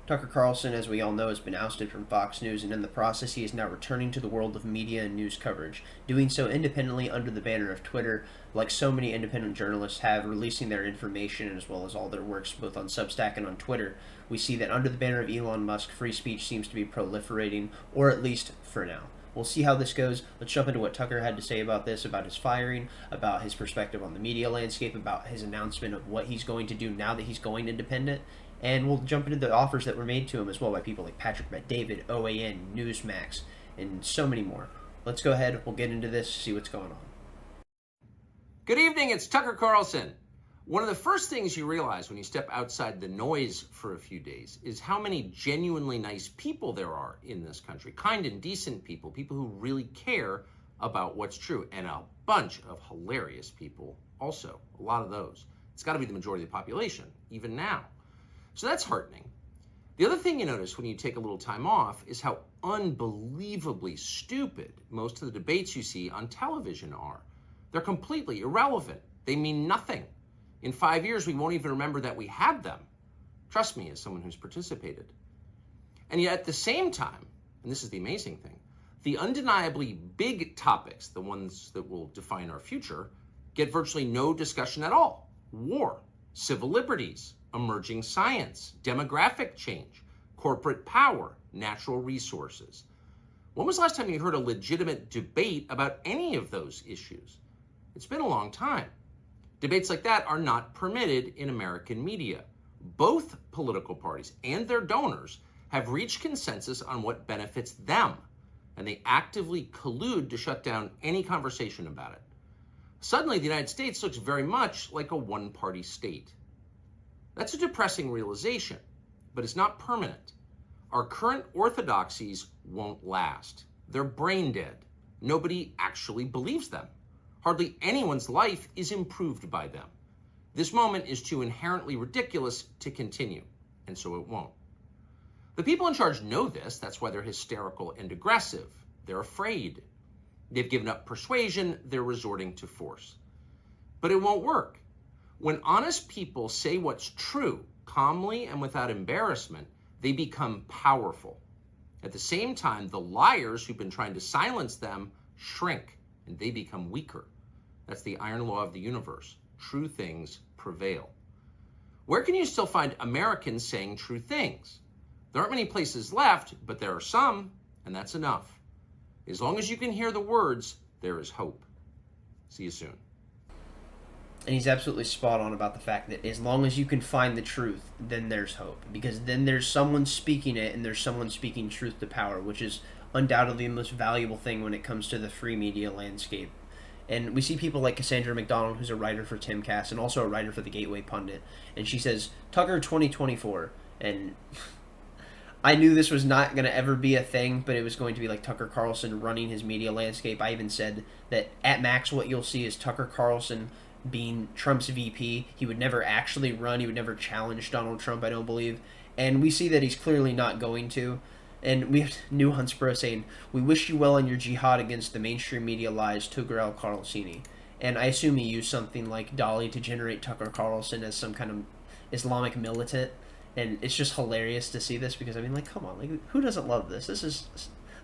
Tucker Carlson, as we all know, has been ousted from Fox News, and in the process, he is now returning to the world of media and news coverage, doing so independently under the banner of Twitter, like so many independent journalists have, releasing their information as well as all their works both on Substack and on Twitter. We see that under the banner of Elon Musk, free speech seems to be proliferating, or at least for now. We'll see how this goes. Let's jump into what Tucker had to say about this, about his firing, about his perspective on the media landscape, about his announcement of what he's going to do now that he's going independent. And we'll jump into the offers that were made to him as well by people like Patrick Bet-David, OAN, Newsmax, and so many more. Let's go ahead. We'll get into this, see what's going on. Good evening, it's Tucker Carlson. One of the first things you realize when you step outside the noise for a few days is how many genuinely nice people there are in this country. Kind and decent people, people who really care about what's true, and a bunch of hilarious people also, a lot of those. It's got to be the majority of the population, even now. So that's heartening. The other thing you notice when you take a little time off is how unbelievably stupid most of the debates you see on television are. They're completely irrelevant. They mean nothing. In 5 years, we won't even remember that we had them. Trust me, as someone who's participated. And yet at the same time, and this is the amazing thing, the undeniably big topics, the ones that will define our future, get virtually no discussion at all. War, civil liberties, emerging science, demographic change, corporate power, natural resources. When was the last time you heard a legitimate debate about any of those issues? It's been a long time. Debates like that are not permitted in American media. Both political parties and their donors have reached consensus on what benefits them, and they actively collude to shut down any conversation about it. Suddenly, the United States looks very much like a one-party state. That's a depressing realization, but it's not permanent. Our current orthodoxies won't last. They're brain dead. Nobody actually believes them. Hardly anyone's life is improved by them. This moment is too inherently ridiculous to continue, and so it won't. The people in charge know this. That's why they're hysterical and aggressive. They're afraid. They've given up persuasion. They're resorting to force. But it won't work. When honest people say what's true, calmly and without embarrassment, they become powerful. At the same time, the liars who've been trying to silence them shrink, and they become weaker. That's the iron law of the universe. True things prevail. Where can you still find Americans saying true things? There aren't many places left, but there are some, and that's enough. As long as you can hear the words, there is hope. See you soon. And he's absolutely spot on about the fact that as long as you can find the truth, then there's hope. Because then there's someone speaking it, and there's someone speaking truth to power, which is undoubtedly the most valuable thing when it comes to the free media landscape. And we see people like Cassandra McDonald, who's a writer for Timcast and also a writer for the Gateway Pundit. And she says, Tucker 2024. And I knew this was not going to ever be a thing, but it was going to be like Tucker Carlson running his media landscape. I even said that at max what you'll see is Tucker Carlson being Trump's VP. He would never actually run. He would never challenge Donald Trump, I don't believe. And we see that he's clearly not going to. And we have New Huntsborough saying, we wish you well on your jihad against the mainstream media lies, Tugrel Carlsini. And I assume he used something like Dolly to generate Tucker Carlson as some kind of Islamic militant. And it's just hilarious to see this because, I mean, like, come on. Like, who doesn't love this? This is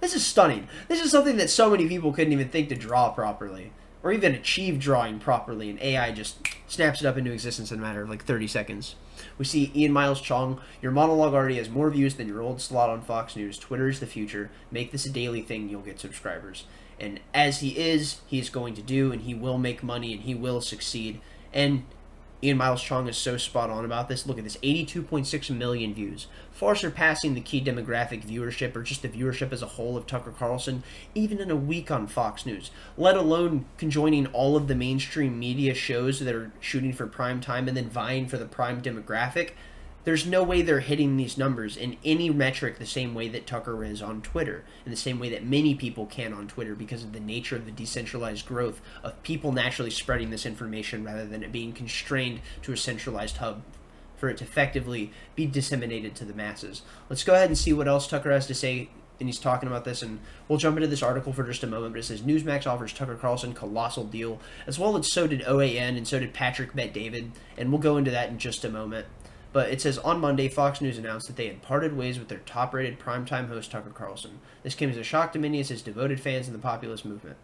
stunning. This is something that so many people couldn't even think to draw properly. Or even achieve drawing properly, and AI just snaps it up into existence in a matter of like 30 seconds. We see Ian Miles Chong, your monologue already has more views than your old slot on Fox News. Twitter is the future. Make this a daily thing, you'll get subscribers. And as he is going to do, and he will make money, and he will succeed. And Ian Miles Chong is so spot on about this. Look at this, 82.6 million views, far surpassing the key demographic viewership, or just the viewership as a whole of Tucker Carlson, even in a week on Fox News, let alone conjoining all of the mainstream media shows that are shooting for prime time and then vying for the prime demographic. There's no way they're hitting these numbers in any metric the same way that Tucker is on Twitter, in the same way that many people can on Twitter because of the nature of the decentralized growth of people naturally spreading this information rather than it being constrained to a centralized hub for it to effectively be disseminated to the masses. Let's go ahead and see what else Tucker has to say, and he's talking about this, and we'll jump into this article for just a moment, but it says Newsmax offers Tucker Carlson colossal deal, as well as so did OAN and so did Patrick Bet-David, and we'll go into that in just a moment. But it says on Monday, Fox News announced that they had parted ways with their top-rated primetime host Tucker Carlson. This came as a shock to many as his devoted fans in the populist movement.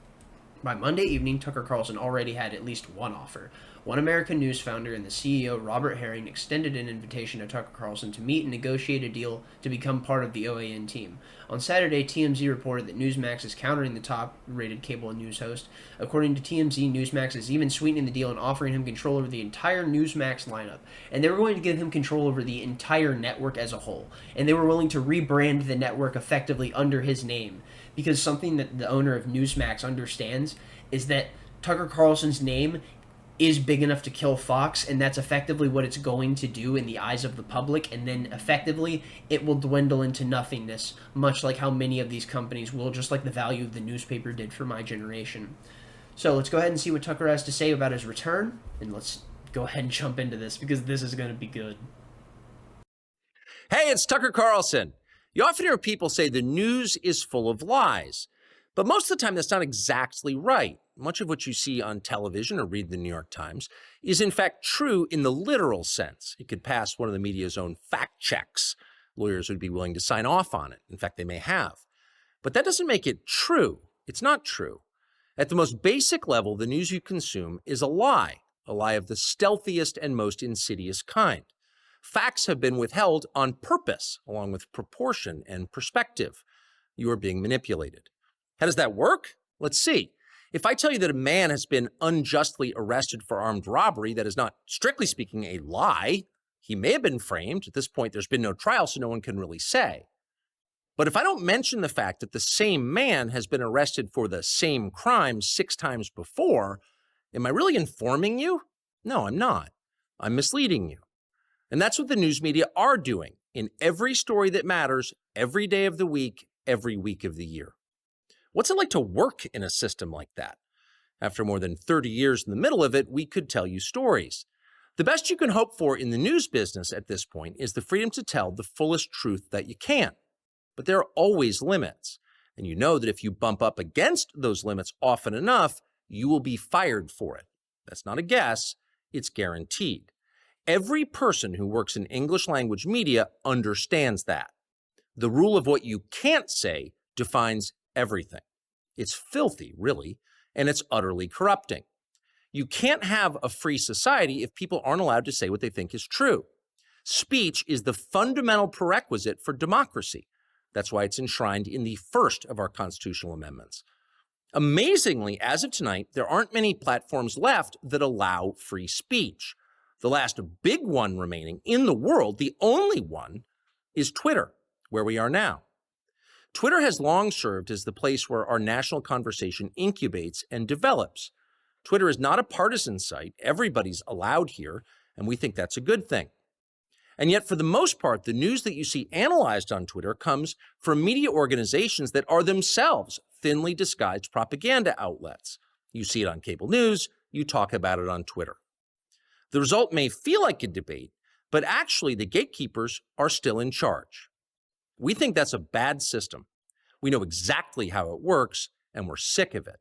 By Monday evening, Tucker Carlson already had at least one offer. One American News founder and the CEO, Robert Herring, extended an invitation to Tucker Carlson to meet and negotiate a deal to become part of the OAN team. On Saturday, TMZ reported that Newsmax is countering the top-rated cable news host. According to TMZ, Newsmax is even sweetening the deal and offering him control over the entire Newsmax lineup. And they were going to give him control over the entire network as a whole. And they were willing to rebrand the network effectively under his name. Because something that the owner of Newsmax understands is that Tucker Carlson's name is big enough to kill Fox, and that's effectively what it's going to do in the eyes of the public, and then effectively it will dwindle into nothingness, much like how many of these companies will, just like the value of the newspaper did for my generation. So let's go ahead and see what Tucker has to say about his return, and let's go ahead and jump into this, because this is going to be good. Hey, it's Tucker Carlson. You often hear people say the news is full of lies, but most of the time that's not exactly right. Much of what you see on television or read the New York Times is in fact true in the literal sense. It could pass one of the media's own fact checks. Lawyers would be willing to sign off on it. In fact, they may have. But that doesn't make it true. It's not true. At the most basic level, the news you consume is a lie of the stealthiest and most insidious kind. Facts have been withheld on purpose, along with proportion and perspective. You are being manipulated. How does that work? Let's see. If I tell you that a man has been unjustly arrested for armed robbery, that is not, strictly speaking, a lie. He may have been framed. At this point, there's been no trial, so no one can really say. But if I don't mention the fact that the same man has been arrested for the same crime 6 times before, am I really informing you? No, I'm not. I'm misleading you. And that's what the news media are doing in every story that matters, every day of the week, every week of the year. What's it like to work in a system like that? After more than 30 years in the middle of it, we could tell you stories. The best you can hope for in the news business at this point is the freedom to tell the fullest truth that you can. But there are always limits. And you know that if you bump up against those limits often enough, you will be fired for it. That's not a guess, it's guaranteed. Every person who works in English language media understands that. The rule of what you can't say defines everything. It's filthy, really, and it's utterly corrupting. You can't have a free society if people aren't allowed to say what they think is true. Speech is the fundamental prerequisite for democracy. That's why it's enshrined in the first of our constitutional amendments. Amazingly, as of tonight, there aren't many platforms left that allow free speech. The last big one remaining in the world, the only one, is Twitter, where we are now. Twitter has long served as the place where our national conversation incubates and develops. Twitter is not a partisan site. Everybody's allowed here, and we think that's a good thing. And yet, for the most part, the news that you see analyzed on Twitter comes from media organizations that are themselves thinly disguised propaganda outlets. You see it on cable news, you talk about it on Twitter. The result may feel like a debate, but actually the gatekeepers are still in charge. We think that's a bad system. We know exactly how it works, and we're sick of it.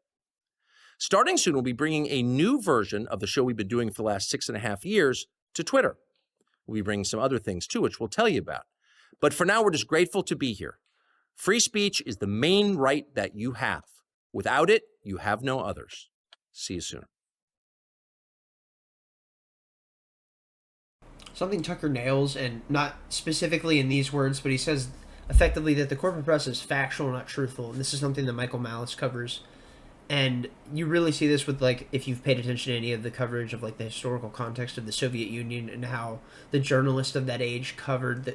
Starting soon, we'll be bringing a new version of the show we've been doing for the last 6.5 years to Twitter. We'll be bringing some other things too, which we'll tell you about. But for now, we're just grateful to be here. Free speech is the main right that you have. Without it, you have no others. See you soon. Something Tucker nails, and not specifically in these words, but he says effectively that the corporate press is factual, not truthful. And this is something that Michael Malice covers. And you really see this with, like, if you've paid attention to any of the coverage of, like, the historical context of the Soviet Union and how the journalists of that age covered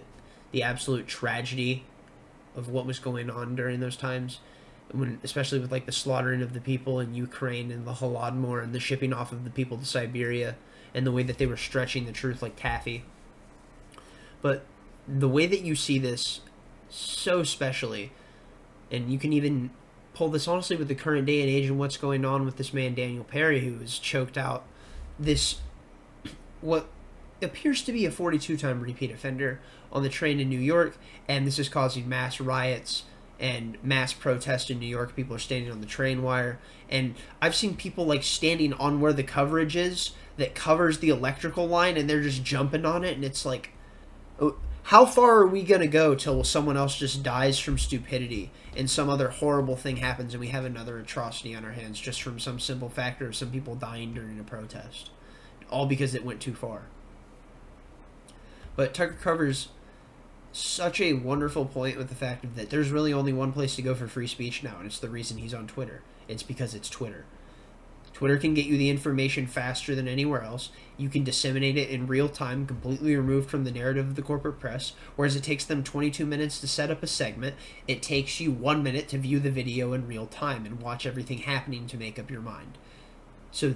the absolute tragedy of what was going on during those times, when, especially with, like, the slaughtering of the people in Ukraine and the Holodomor and the shipping off of the people to Siberia and the way that they were stretching the truth like taffy. But the way that you see this so specially, and you can even pull this honestly with the current day and age and what's going on with this man Daniel Perry, who has choked out this what appears to be a 42-time repeat offender on the train in New York, and this is causing mass riots and mass protests in New York. People are standing on the train wire, and I've seen people like standing on where the coverage is that covers the electrical line, and they're just jumping on it, and it's like, How far are we going to go till someone else just dies from stupidity and some other horrible thing happens and we have another atrocity on our hands just from some simple factor of some people dying during a protest? All because it went too far. But Tucker covers such a wonderful point with the fact that there's really only one place to go for free speech now, and it's the reason he's on Twitter. It's because it's Twitter. Twitter can get you the information faster than anywhere else. You can disseminate it in real time, completely removed from the narrative of the corporate press, whereas it takes them 22 minutes to set up a segment. It takes you 1 minute to view the video in real time and watch everything happening to make up your mind. So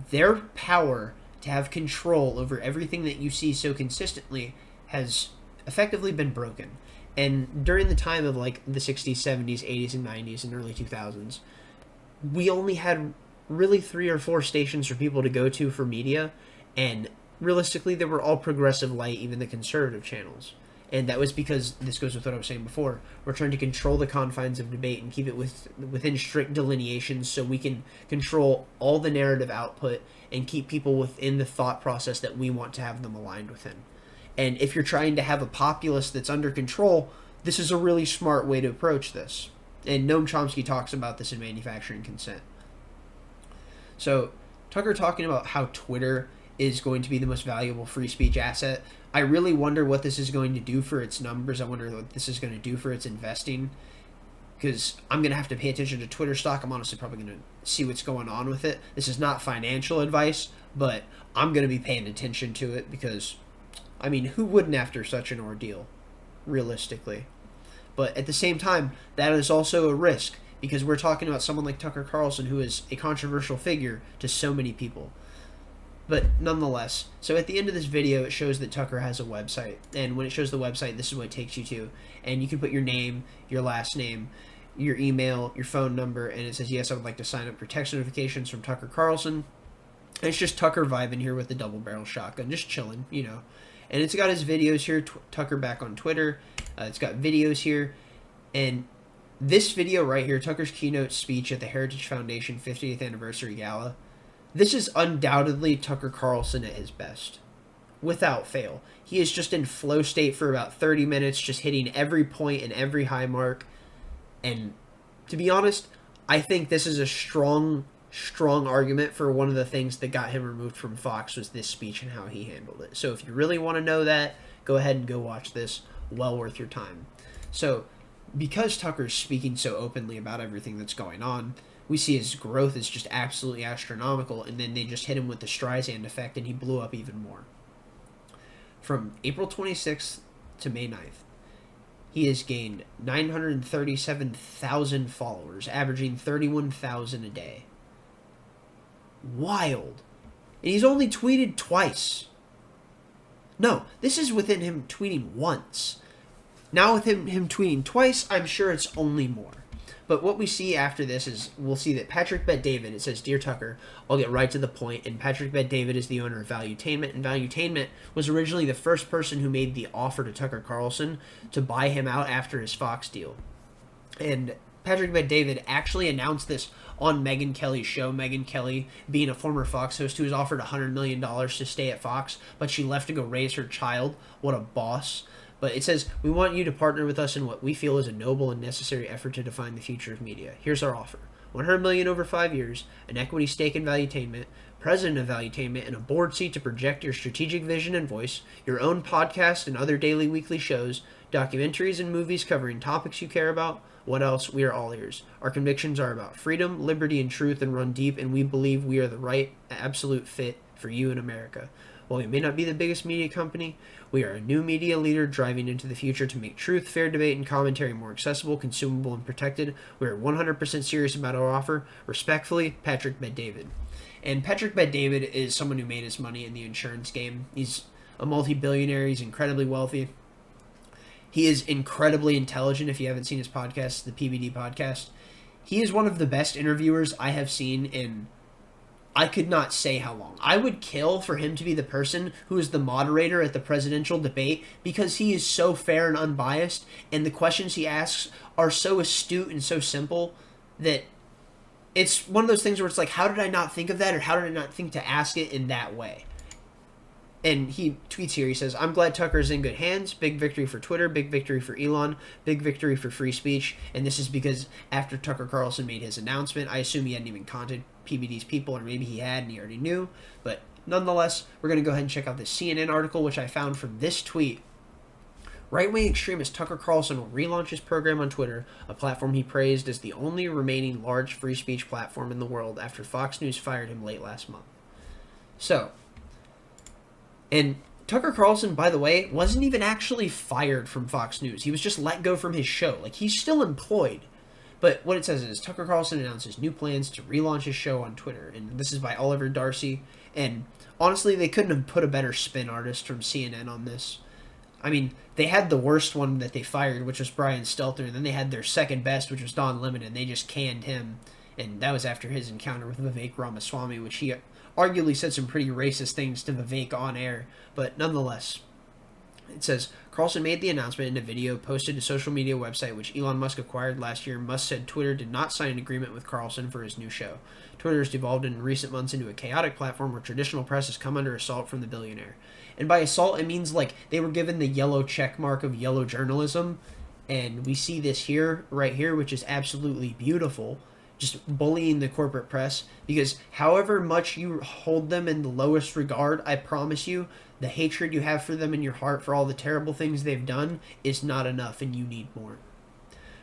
their power to have control over everything that you see so consistently has effectively been broken. And during the time of like the 60s, 70s, 80s, and 90s, and early 2000s, we only had really 3 or 4 stations for people to go to for media, and realistically they were all progressive light, even the conservative channels. And that was because, this goes with what I was saying before, we're trying to control the confines of debate and keep it within strict delineations so we can control all the narrative output and keep people within the thought process that we want to have them aligned within. And if you're trying to have a populace that's under control, this is a really smart way to approach this. And Noam Chomsky talks about this in Manufacturing Consent. So, Tucker talking about how Twitter is going to be the most valuable free speech asset. I really wonder what this is going to do for its numbers. I wonder what this is going to do for its investing. Because I'm going to have to pay attention to Twitter stock. I'm honestly probably going to see what's going on with it. This is not financial advice, but I'm going to be paying attention to it because, I mean, who wouldn't after such an ordeal, realistically? But at the same time, that is also a risk, because we're talking about someone like Tucker Carlson, who is a controversial figure to so many people. But nonetheless, so at the end of this video, it shows that Tucker has a website. And when it shows the website, this is what it takes you to. And you can put your name, your last name, your email, your phone number, and it says, yes, I would like to sign up for text notifications from Tucker Carlson. And it's just Tucker vibing here with the double barrel shotgun, just chilling, you know. And it's got his videos here, Tucker back on Twitter. It's got videos here. And this video right here, Tucker's keynote speech at the Heritage Foundation 50th Anniversary Gala, this is undoubtedly Tucker Carlson at his best. Without fail. He is just in flow state for about 30 minutes, just hitting every point and every high mark. And to be honest, I think this is a strong argument for one of the things that got him removed from Fox was this speech and how he handled it. So if you really want to know that, go ahead and go watch this. Well worth your time. So because Tucker's speaking so openly about everything that's going on, we see his growth is just absolutely astronomical, and then they just hit him with the Streisand effect, and he blew up even more. From April 26th to May 9th, he has gained 937,000 followers, averaging 31,000 a day. Wild. And he's only tweeted twice. No, this is within him tweeting once. Now with him tweeting twice, I'm sure it's only more. But what we see after this is we'll see that Patrick Bet-David, it says, Dear Tucker, I'll get right to the point. And Patrick Bet-David is the owner of Valuetainment. And Valuetainment was originally the first person who made the offer to Tucker Carlson to buy him out after his Fox deal. And Patrick Bet-David actually announced this on Megyn Kelly's show. Megyn Kelly, being a former Fox host who was offered $100 million to stay at Fox, but she left to go raise her child. What a boss. But it says, we want you to partner with us in what we feel is a noble and necessary effort to define the future of media. Here's our offer. $100 million over 5 years, an equity stake in Valuetainment, president of Valuetainment, and a board seat to project your strategic vision and voice, your own podcast and other daily, weekly shows, documentaries and movies covering topics you care about. What else? We are all ears. Our convictions are about freedom, liberty, and truth, and run deep, and we believe we are the right, absolute fit for you in America. While we may not be the biggest media company, we are a new media leader driving into the future to make truth, fair debate, and commentary more accessible, consumable, and protected. We are 100% serious about our offer. Respectfully, Patrick Bet-David. And Patrick Bet-David is someone who made his money in the insurance game. He's a multi-billionaire. He's incredibly wealthy. He is incredibly intelligent. If you haven't seen his podcast, the PBD podcast, he is one of the best interviewers I have seen in, I could not say how long. I would kill for him to be the person who is the moderator at the presidential debate, because he is so fair and unbiased, and the questions he asks are so astute and so simple that it's one of those things where it's like, how did I not think of that, or how did I not think to ask it in that way? And he tweets here, he says, I'm glad Tucker's in good hands. Big victory for Twitter, big victory for Elon, big victory for free speech. And this is because after Tucker Carlson made his announcement, I assume he hadn't even contacted PBD's people, or maybe he had and he already knew. But nonetheless, we're going to go ahead and check out this CNN article, which I found from this tweet. Right-wing extremist Tucker Carlson will relaunch his program on Twitter, a platform he praised as the only remaining large free speech platform in the world after Fox News fired him late last month. So, and Tucker Carlson, by the way, wasn't even actually fired from Fox News. He was just let go from his show. Like, he's still employed. But what it says is, Tucker Carlson announces new plans to relaunch his show on Twitter. And this is by Oliver Darcy. And honestly, they couldn't have put a better spin artist from CNN on this. I mean, they had the worst one that they fired, which was Brian Stelter. And then they had their second best, which was Don Lemon. And they just canned him. And that was after his encounter with Vivek Ramaswamy, which he arguably said some pretty racist things to Vivek on air. But nonetheless, it says, Carlson made the announcement in a video posted to a social media website which Elon Musk acquired last year. Musk said Twitter did not sign an agreement with Carlson for his new show. Twitter has devolved in recent months into a chaotic platform where traditional press has come under assault from the billionaire. And by assault, it means like they were given the yellow check mark of yellow journalism. And we see this here, right here, which is absolutely beautiful. Just bullying the corporate press, because however much you hold them in the lowest regard, I promise you, the hatred you have for them in your heart for all the terrible things they've done is not enough, and you need more.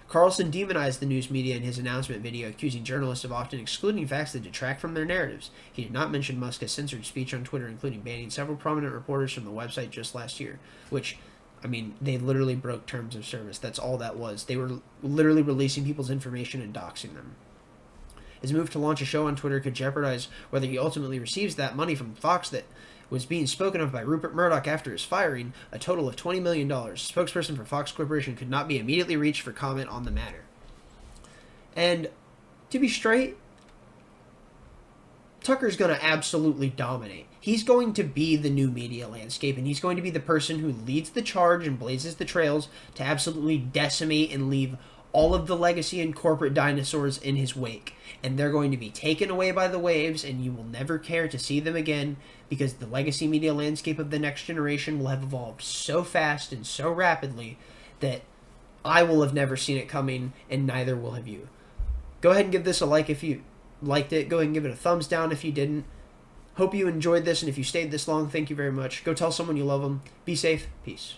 Carlson demonized the news media in his announcement video, accusing journalists of often excluding facts that detract from their narratives. He did not mention Musk has censored speech on Twitter, including banning several prominent reporters from the website just last year, which, I mean, they literally broke terms of service. That's all that was. They were literally releasing people's information and doxing them. His move to launch a show on Twitter could jeopardize whether he ultimately receives that money from Fox that was being spoken of by Rupert Murdoch after his firing, a total of $20 million. A spokesperson for Fox Corporation could not be immediately reached for comment on the matter. And to be straight, Tucker's going to absolutely dominate. He's going to be the new media landscape, and he's going to be the person who leads the charge and blazes the trails to absolutely decimate and leave all of the legacy and corporate dinosaurs in his wake. And they're going to be taken away by the waves, and you will never care to see them again, because the legacy media landscape of the next generation will have evolved so fast and so rapidly that I will have never seen it coming, and neither will have you. Go ahead and give this a like if you liked it. Go ahead and give it a thumbs down if you didn't. Hope you enjoyed this, and if you stayed this long, thank you very much. Go tell someone you love them. Be safe. Peace.